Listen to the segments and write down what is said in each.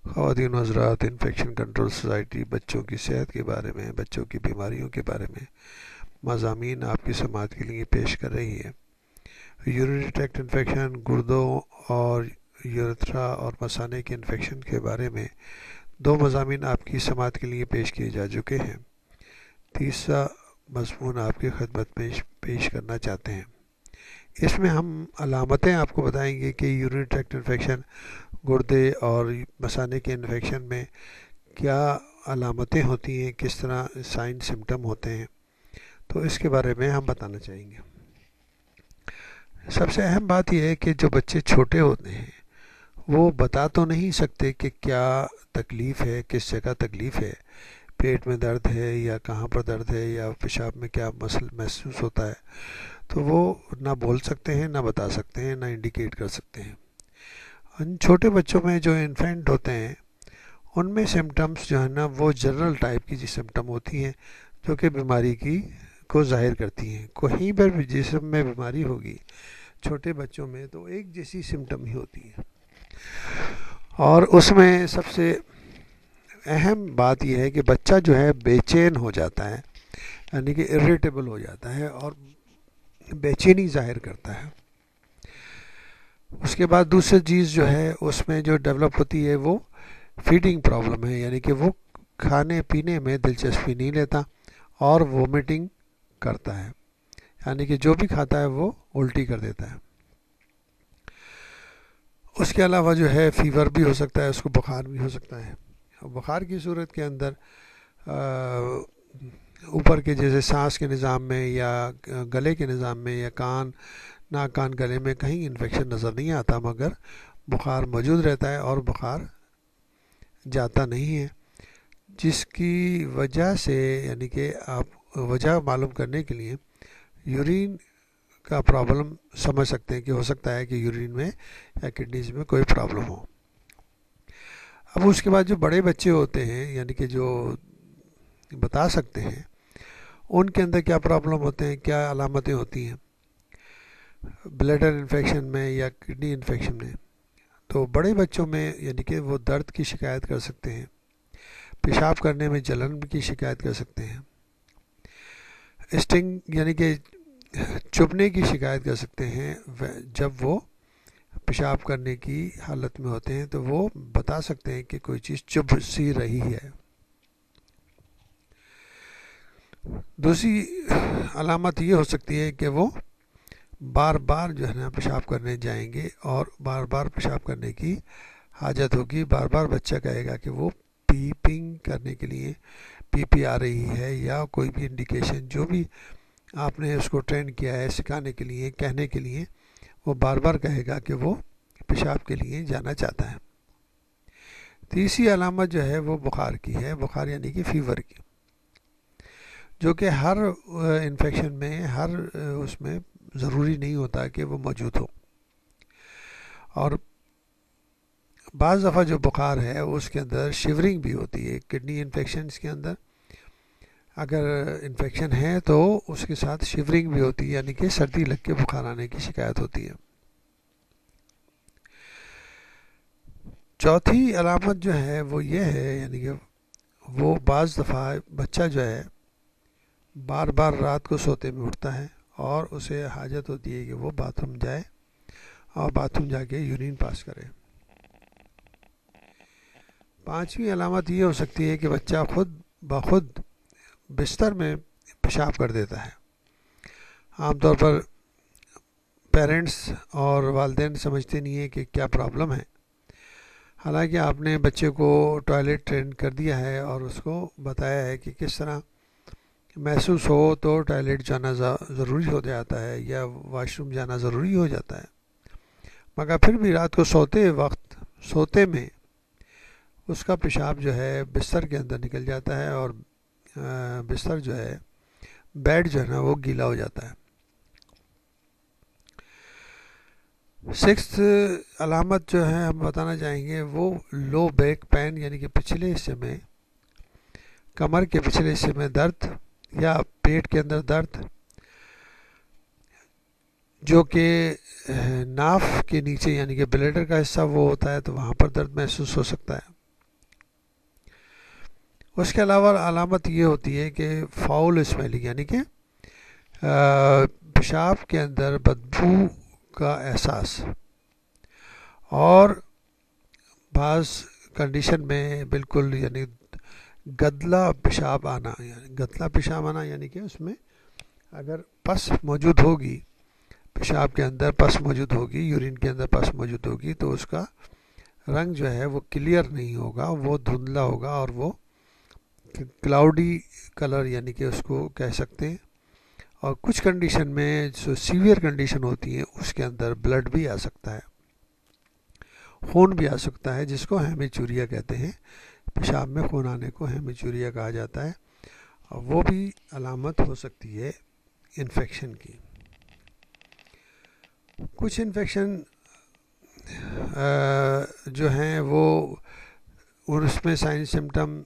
خواتین و حضرات، انفیکشن کنٹرول سوسائٹی بچوں کی صحت کے بارے میں، بچوں کی بیماریوں کے بارے میں مضامین آپ کی سماعت کے لیے پیش کر رہی ہے۔ یورینری ٹریکٹ انفیکشن، گردوں اور یورتھرا اور مثانے کے انفیکشن کے بارے میں 2 مضامین آپ کی سماعت کے لیے پیش کیے جا چکے ہیں۔ تیسرا مضمون آپ کی خدمت میں پیش کرنا چاہتے ہیں۔ اس میں ہم علامتیں آپ کو بتائیں گے کہ یورینری ٹریکٹ انفیکشن، گردے اور مثانے کے انفیکشن میں کیا علامتیں ہوتی ہیں، کس طرح سائن سمٹم ہوتے ہیں، تو اس کے بارے میں ہم بتانا چاہیں گے۔ سب سے اہم بات یہ ہے کہ جو بچے چھوٹے ہوتے ہیں وہ بتا تو نہیں سکتے کہ کیا تکلیف ہے، کس جگہ تکلیف ہے، پیٹ میں درد ہے یا کہاں پر درد ہے یا پیشاب میں کیا مسئلہ محسوس ہوتا ہے، تو وہ نہ بول سکتے ہیں، نہ بتا سکتے ہیں، نہ انڈیکیٹ کر سکتے ہیں۔ ان چھوٹے بچوں میں جو انفینٹ ہوتے ہیں ان میں سمٹمز جو ہے نا وہ جنرل ٹائپ کی سمٹم ہوتی ہیں جو کہ بیماری کو ظاہر کرتی ہیں۔ کہیں پر بھی جسم میں بیماری ہوگی چھوٹے بچوں میں تو ایک جیسی سمٹم ہی ہوتی ہے، اور اس میں سب سے اہم بات یہ ہے کہ بچہ جو ہے بے چین ہو جاتا ہے، یعنی کہ اریٹیبل ہو جاتا ہے اور بے چینی ظاہر کرتا ہے۔ اس کے بعد دوسری چیز جو ہے اس میں جو ڈیولپ ہوتی ہے وہ فیڈنگ پرابلم ہے، یعنی کہ وہ کھانے پینے میں دلچسپی نہیں لیتا اور وومٹنگ کرتا ہے، یعنی کہ جو بھی کھاتا ہے وہ الٹی کر دیتا ہے۔ اس کے علاوہ جو ہے فیور بھی ہو سکتا ہے، اس کو بخار بھی ہو سکتا ہے۔ بخار کی صورت کے اندر اوپر کے جیسے سانس کے نظام میں یا گلے کے نظام میں یا ناک کان گلے میں کہیں انفیکشن نظر نہیں آتا، مگر بخار موجود رہتا ہے اور بخار جاتا نہیں ہے، جس کی وجہ سے یعنی کہ آپ وجہ معلوم کرنے کے لیے یورین کا پرابلم سمجھ سکتے ہیں کہ ہو سکتا ہے کہ یورین میں یا کڈنیز میں کوئی پرابلم ہو۔ اب اس کے بعد جو بڑے بچے ہوتے ہیں یعنی کہ جو بتا سکتے ہیں ان کے اندر کیا پرابلم ہوتے ہیں، کیا علامتیں ہوتی ہیں بلیڈر انفیکشن میں یا کڈنی انفیکشن میں۔ تو بڑے بچوں میں یعنی کہ وہ درد کی شکایت کر سکتے ہیں، پیشاب کرنے میں جلن کی شکایت کر سکتے ہیں، اسٹنگ یعنی کہ چبھنے کی شکایت کر سکتے ہیں۔ جب وہ پیشاب کرنے کی حالت میں ہوتے ہیں تو وہ بتا سکتے ہیں کہ کوئی چیز چبھ سی رہی ہے۔ دوسری علامت یہ ہو سکتی ہے کہ وہ بار بار جو ہے نا پیشاب کرنے جائیں گے اور بار بار پیشاب کرنے کی حاجت ہوگی، بار بار بچہ کہے گا کہ وہ پیپنگ کرنے کے لیے پی پی آ رہی ہے، یا کوئی بھی انڈیکیشن جو بھی آپ نے اس کو ٹرین کیا ہے سکھانے کے لیے، کہنے کے لیے، وہ بار بار کہے گا کہ وہ پیشاب کے لیے جانا چاہتا ہے۔ تیسری علامت جو ہے وہ بخار کی ہے، بخار یعنی کہ فیور کی، جو کہ ہر انفیکشن میں ہر اس میں ضروری نہیں ہوتا کہ وہ موجود ہو، اور بعض دفعہ جو بخار ہے اس کے اندر شیورنگ بھی ہوتی ہے۔ کڈنی انفیکشنز کے اندر اگر انفیکشن ہے تو اس کے ساتھ شیورنگ بھی ہوتی ہے، یعنی کہ سردی لگ کے بخار آنے کی شکایت ہوتی ہے۔ چوتھی علامت جو ہے وہ یہ ہے یعنی کہ وہ بعض دفعہ بچہ جو ہے بار بار رات کو سوتے میں اٹھتا ہے اور اسے حاجت ہوتی ہے کہ وہ باتھ روم جائے اور باتھ روم جا کے یورین پاس کرے۔ پانچویں علامت یہ ہو سکتی ہے کہ بچہ خود بخود بستر میں پیشاب کر دیتا ہے۔ عام طور پر پیرنٹس اور والدین سمجھتے نہیں ہیں کہ کیا پرابلم ہے، حالانکہ آپ نے بچے کو ٹوائلٹ ٹرین کر دیا ہے اور اس کو بتایا ہے کہ کس طرح محسوس ہو تو ٹوائلٹ جانا ضروری ہو جاتا ہے یا واش روم جانا ضروری ہو جاتا ہے، مگر پھر بھی رات کو سوتے میں اس کا پیشاب جو ہے بستر کے اندر نکل جاتا ہے اور بستر جو ہے بیڈ جو ہے نا وہ گیلا ہو جاتا ہے۔ سکس علامت جو ہے ہم بتانا چاہیں گے وہ لو بیک پین، یعنی کہ پچھلے حصے میں کمر کے پچھلے حصے میں درد یا پیٹ کے اندر درد، جو کہ ناف کے نیچے یعنی کہ بلیڈر کا حصہ وہ ہوتا ہے تو وہاں پر درد محسوس ہو سکتا ہے۔ اس کے علاوہ علامت یہ ہوتی ہے کہ فاؤل اسمیلنگ، یعنی کہ پیشاب کے اندر بدبو کا احساس، اور بعض کنڈیشن میں بالکل یعنی گدلا پیشاب آنا، یعنی گدلا پیشاب آنا یعنی کہ اس میں اگر پس موجود ہوگی، پیشاب کے اندر پس موجود ہوگی، یورین کے اندر پس موجود ہوگی، تو اس کا رنگ جو ہے وہ کلیئر نہیں ہوگا، وہ دھندلا ہوگا اور وہ کلاؤڈی کلر یعنی کہ اس کو کہہ سکتے ہیں. اور کچھ کنڈیشن میں جو سیویئر کنڈیشن ہوتی ہیں اس کے اندر بلڈ بھی آ سکتا ہے، خون بھی آ سکتا ہے، جس کو ہیمیچوریا کہتے ہیں. پیشاب میں خون آنے کو ہیمیچوریا کہا جاتا ہے، اور وہ بھی علامت ہو سکتی ہے انفیکشن کی. کچھ انفیکشن جو ہیں وہ اس میں سائن سمٹم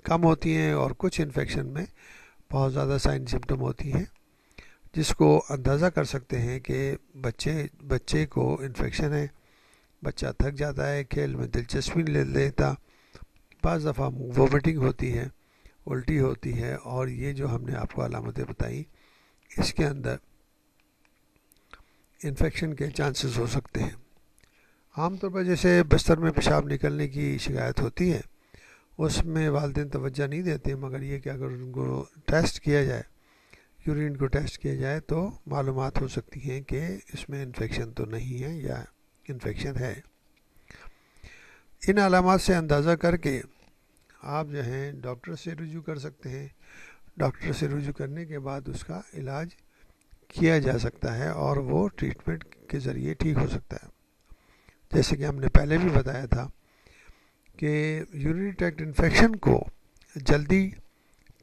کم ہوتی ہیں، اور کچھ انفیکشن میں بہت زیادہ سائن سمٹم ہوتی ہیں، جس کو اندازہ کر سکتے ہیں کہ بچے کو انفیکشن ہے. بچہ تھک جاتا ہے، کھیل میں دلچسپی نہیں لیتا، بعض دفعہ وومٹنگ ہوتی ہے، الٹی ہوتی ہے، اور یہ جو ہم نے آپ کو علامتیں بتائیں اس کے اندر انفیکشن کے چانسز ہو سکتے ہیں. عام طور پر جیسے بستر میں پیشاب نکلنے کی شکایت ہوتی ہے، اس میں والدین توجہ نہیں دیتے، مگر یہ کہ اگر ان کو ٹیسٹ کیا جائے، یورین کو ٹیسٹ کیا جائے، تو معلومات ہو سکتی ہیں کہ اس میں انفیکشن تو نہیں ہے یا انفیکشن ہے. ان علامات سے اندازہ کر کے آپ جو ہیں ڈاکٹر سے رجوع کر سکتے ہیں. ڈاکٹر سے رجوع کرنے کے بعد اس کا علاج کیا جا سکتا ہے، اور وہ ٹریٹمنٹ کے ذریعے ٹھیک ہو سکتا ہے. جیسے کہ ہم نے پہلے بھی بتایا تھا کہ یورینری ٹریکٹ انفیکشن کو جلدی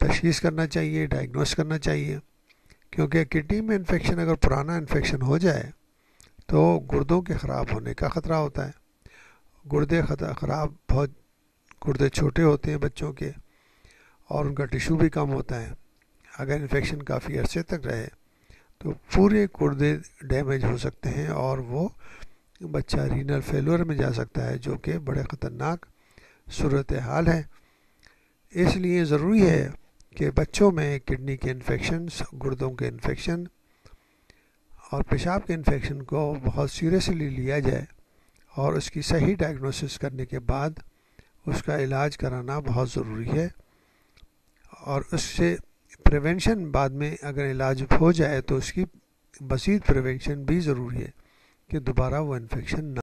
تشخیص کرنا چاہیے، ڈائگنوس کرنا چاہیے، کیونکہ کڈنی میں انفیکشن اگر پرانا انفیکشن ہو جائے تو گردوں کے خراب ہونے کا خطرہ ہوتا ہے. گردے گردے چھوٹے ہوتے ہیں بچوں کے، اور ان کا ٹیشو بھی کم ہوتا ہے. اگر انفیکشن کافی عرصے تک رہے تو پورے گردے ڈیمیج ہو سکتے ہیں، اور وہ بچہ رینل فیلور میں جا سکتا ہے، جو کہ بڑے خطرناک صورتحال ہے. اس لیے ضروری ہے کہ بچوں میں کڈنی کے انفیکشنز، گردوں کے انفیکشن اور پیشاب کے انفیکشن کو بہت سیریسلی لیا جائے، اور اس کی صحیح ڈائگنوسس کرنے کے بعد اس کا علاج کرانا بہت ضروری ہے. اور اس سے پریونشن بعد میں اگر علاج ہو جائے تو اس کی مزید پریونشن بھی ضروری ہے کہ دوبارہ وہ انفیکشن نہ